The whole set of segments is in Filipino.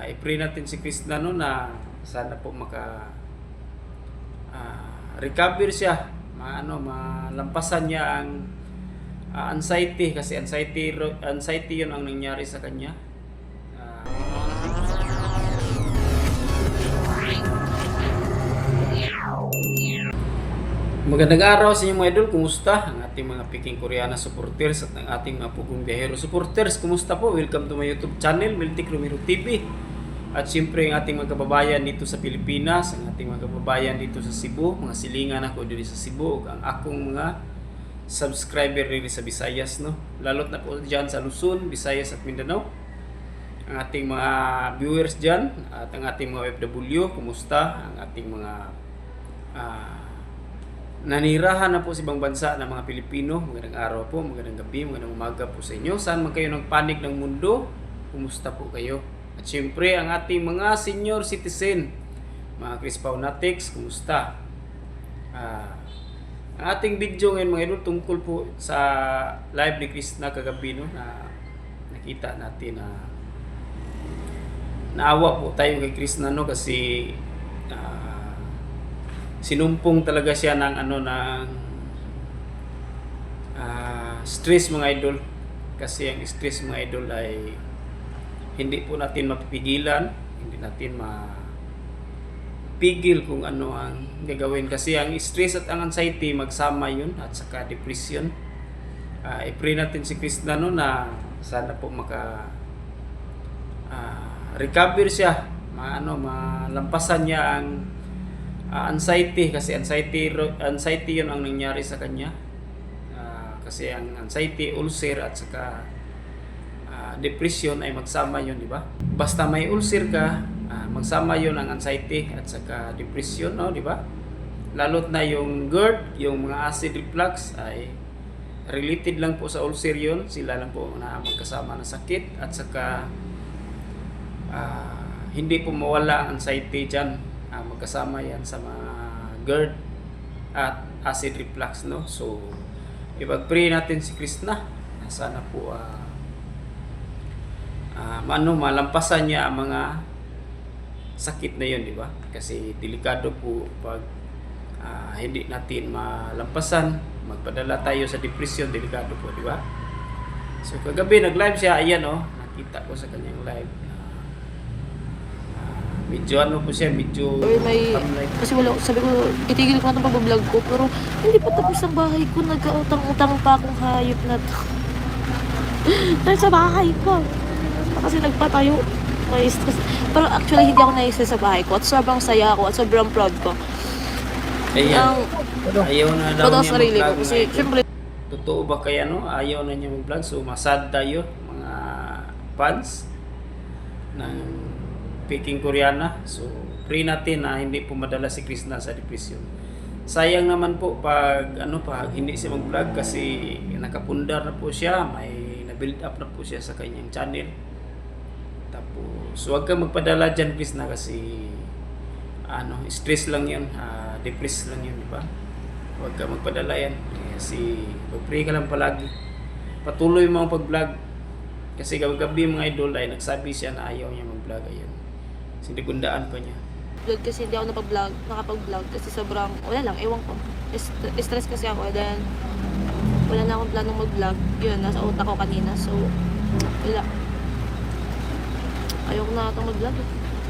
I-pray natin si Krishna no, na sana po recover siya, malampasan niya ang anxiety, kasi anxiety yun ang nangyari sa kanya. Magandang araw sa inyo mga idol, kumusta? Ang ating mga Peking Koreana supporters at ang ating mga Pugong Biyahero supporters, kumusta po? Welcome to my YouTube channel, Miltik Romero TV. At siyempre ang ating mga kababayan dito sa Pilipinas, ang ating mga kababayan dito sa Cebu, mga silingan ako dito sa Cebu, ang akong mga subscriber rin sa Visayas, no? Lalot na po dyan sa Luzon, Visayas at Mindanao. Ang ating mga viewers dyan at ang ating mga OFW, kumusta? Ang ating mga nanirahan na po sa ibang bansa ng mga Pilipino, magandang araw po, magandang gabi, magandang umaga po sa inyo. Saan man kayo ng panig ng mundo, kumusta po kayo? At syempre, ang ating mga senior citizen, mga Chris Paunatics, kumusta? Ang ating video ngayon mga idol tungkol po sa live ni Chris na kagabi, no, na nakita natin na naawa po tayo kay Chris na, no, kasi sinumpong talaga siya ng stress mga idol, kasi ang stress mga idol ay hindi po natin mapipigilan, hindi natin mapigil kung ano ang gagawin, kasi ang stress at ang anxiety magsama yun, at saka depression. I-pray natin si Krishna no, na sana po recover siya, malampasan niya ang anxiety, kasi anxiety yun ang nangyari sa kanya. Kasi ang anxiety, ulcer at saka depression ay magsama yun, di ba? Basta may ulcer ka, magsama yun ang anxiety at saka depression, no, di ba? Lalot na yung GERD, yung mga acid reflux ay related lang po sa ulcer yun, sila lang po na magkasama ng sakit, at saka hindi po mawala ang anxiety dyan. Magkasama yan sa mga GERD at acid reflux, no? So ipag-pray natin si Krishna na sana po malampasan niya ang mga sakit na yun, di ba? Kasi delikado po pag hindi natin malampasan, magpadala tayo sa depression, delikado po, di ba? So kagabi nag-live siya, ayan, oh, nakita ko sa kanyang live. Medyo po siya, medyo kasi wala, sabi ko, itigil ko na itong pag-vlog ko, pero hindi pa tapos ang bahay ko, nagkautang-utang pa akong hayop na to. Dahil sa bahay ko. Kasi nagpatayo, may stress. Pero actually, hindi ako na-stress sa bahay ko, at sobrang saya ako, at sobrang proud ko. Ayan, ayaw na daw niya sarili mag-vlog. ko, kasi syempre, totoo ba kaya, no? Ayaw na niya mag-vlog, so masad tayo, mga fans ng Peking Koreana. So pray natin na hindi po madala si Krishna sa depression. Sayang naman po pag hindi siya mag-vlog, kasi nakapundar na po siya, may na-build up na po siya sa kanyang channel. Tapos huwag kang magpadala dyan, Krishna, kasi stress lang yun, depress lang yun, di ba? Huwag kang magpadala yan, kasi pag-pray ka lang palagi, patuloy mo ang pag-vlog, kasi gabi mga idol ay nagsabi siya na ayaw niya mag-vlog. Ayun, sinigundaan pa niya. vlog kasi hindi ako nakapag-vlog kasi sobrang, wala lang, ewan ko. Stress kasi ako, then wala na akong planong mag-vlog. Yun, nasa utak ko kanina, so wala. Ayoko na itong mag-vlog.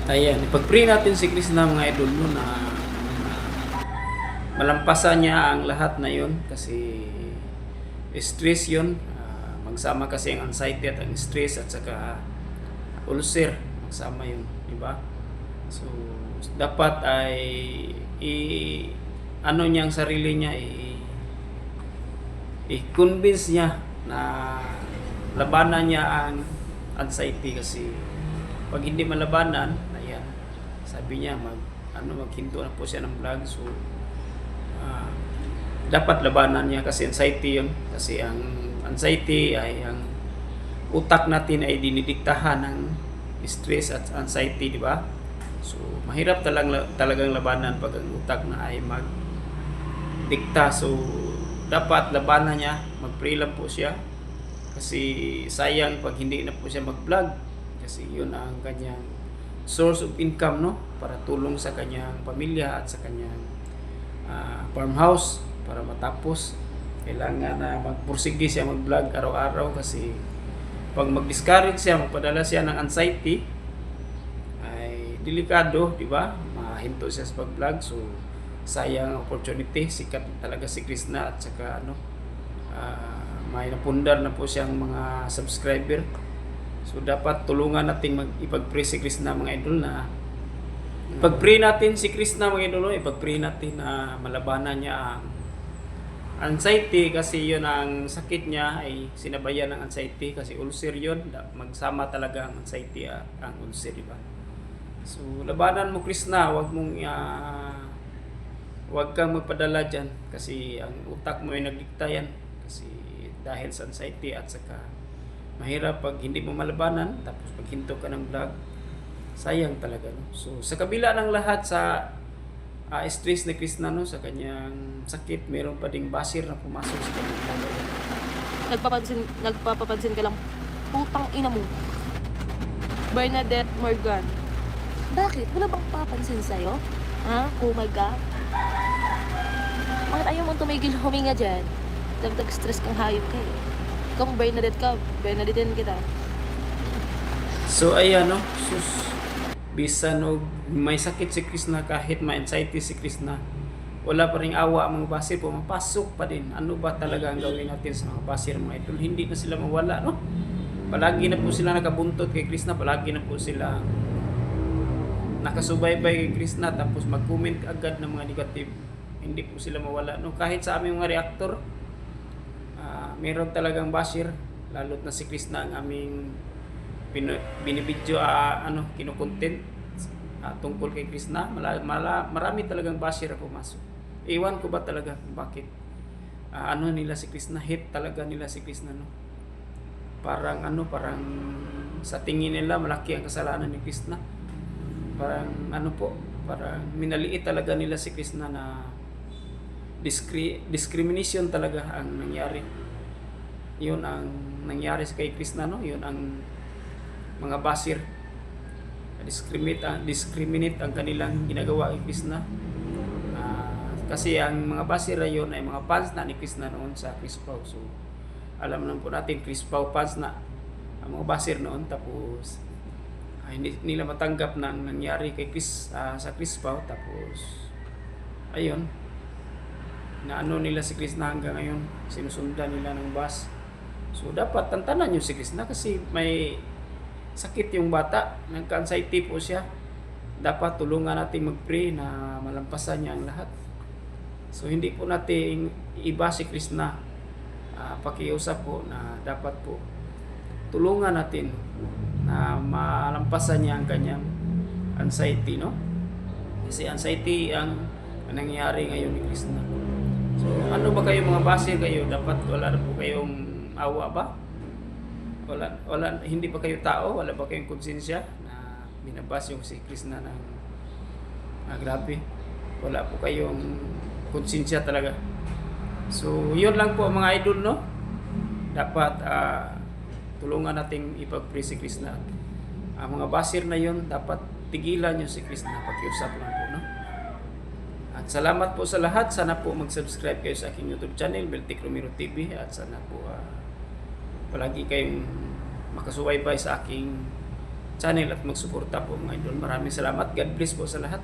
Ayan, ipag-pray natin si Krishna mga idol no, na malampasan niya ang lahat na yun, kasi stress yun. Magsama kasi ang anxiety at ang stress at saka ulcer, magsama yun, di ba? So dapat ay niyang sarili niya, i-convince niya na labanan niya ang anxiety, kasi pag hindi malabanan, ayan, sabi niya maghinto na po siya ng vlog. So dapat labanan niya, kasi anxiety yun, kasi ang anxiety ay ang utak natin ay dinidiktahan ng stress at anxiety, di ba? So mahirap talagang labanan pag ang utak na ay magdikta. So dapat labanan niya, mag-pray lang po siya, kasi sayang pag hindi na po siya mag-vlog, kasi yun ang kanyang source of income, no, para tulong sa kanyang pamilya at sa kanyang farmhouse para matapos. Kailangan na magpursige siya mag-vlog araw-araw kasi pag mag-discourage siya, magpadala siya ng anxiety, ay delikado, di ba? Mahinto siya sa pag-vlog. So sayang ang opportunity. Sikat talaga si Krishna at saka may napundar na po siyang mga subscriber. So dapat tulungan natin ipag-pray si Krishna, mga idol, na ipag-pray natin si Krishna, mga idol, ipag-pray natin na malabanan niya ang anxiety, kasi yun ang sakit niya ay sinabayan ng anxiety kasi ulcer yun. Magsama talaga ang anxiety at ang ulcer, di ba? So labanan mo, Krishna, wag kang magpadala dyan kasi ang utak mo ay nagdikta yan, kasi dahil sa anxiety at saka mahirap pag hindi mo malabanan tapos paghinto ka ng vlog, sayang talaga, no? So sa kabila ng lahat sa stress ni Krishna, no, sa kanyang sakit, meron pa ding basir na pumasok sa kanyang vlog. Nagpapapansin ka lang, putang ina mo, Bernadette Morgan. Bakit? Wala bang papansin sa'yo? Ha? Kumaga? Bakit ayaw mong tumigil huminga dyan? Dagdag stress kang hayop ka eh. Kung Bernadette ka, Bernadette din kita. So ayan, no, sus, bisan og may sakit si Krishna, kahit may anxiety si Krishna, wala pa ring awa ang mga basir, pumapasok pa din. Ano ba talaga ang gawin natin sa mga basir, mga idol? Hindi na sila mawala, no? Palagi na po sila nakabuntot kay Krishna, palagi na po sila nakasubaybay kay Krishna, tapos mag-comment agad ng mga negative. Hindi po sila mawala, no? Kahit sa aming mga reactor, meron talagang basir, lalo't na si Krishna ang aming binibidyo, kinukontent tungkol kay Krishna. Marami talagang basir na pumasok. Iwan ko ba talaga kung bakit nila si Krishna, hate talaga nila si Krishna, no? Parang sa tingin nila malaki ang kasalanan ni Krishna. Parang parang minaliit talaga nila si Krishna, na discrimination talaga ang nangyari. Yun ang nangyari sa kay Krishna, no? Yun ang mga basir, discriminate ang kanilang ginagawa kay Krishna. Kasi ang mga basir na yun ay mga fans na ni Krishna noon sa Chris Pao. So alam naman po natin, Chris Pao fans na ang mga basir noon, tapos hindi nila matanggap na nangyari kay sa Chris Pao, tapos ayun, na nila si Krishna hanggang ngayon, sinusundan nila ng bus. So dapat tantanan nyo si Krishna kasi may sakit yung bata, nagka-anxiety po siya. Dapat tulungan natin mag-pray na malampasan niya ang lahat. So hindi po natin iba si Krishna, pakiusap po na dapat po tulungan natin na malampasan niya ang kanyang anxiety, no? Kasi anxiety ang nangyayari ngayon ni Krishna. So ano ba kayo mga basir, kayo dapat wala na po kayong awa ba? Wala, hindi pa kayo tao? Wala ba kayong konsensya na binabas yung si Krishna ng grabe? Wala po kayong konsensya talaga. So yun lang po mga idol, no? Dapat tulungan nating ipag-pray si Krishna. Ang mga basir na yun, dapat tigilan nyo si Krishna, pakiusap lang po, no? At salamat po sa lahat. Sana po mag-subscribe kayo sa aking YouTube channel, Beltic Romero TV, at sana po palagi kayong makasubaybay sa aking channel at magsuporta po, mga idol. Maraming salamat. God bless po sa lahat.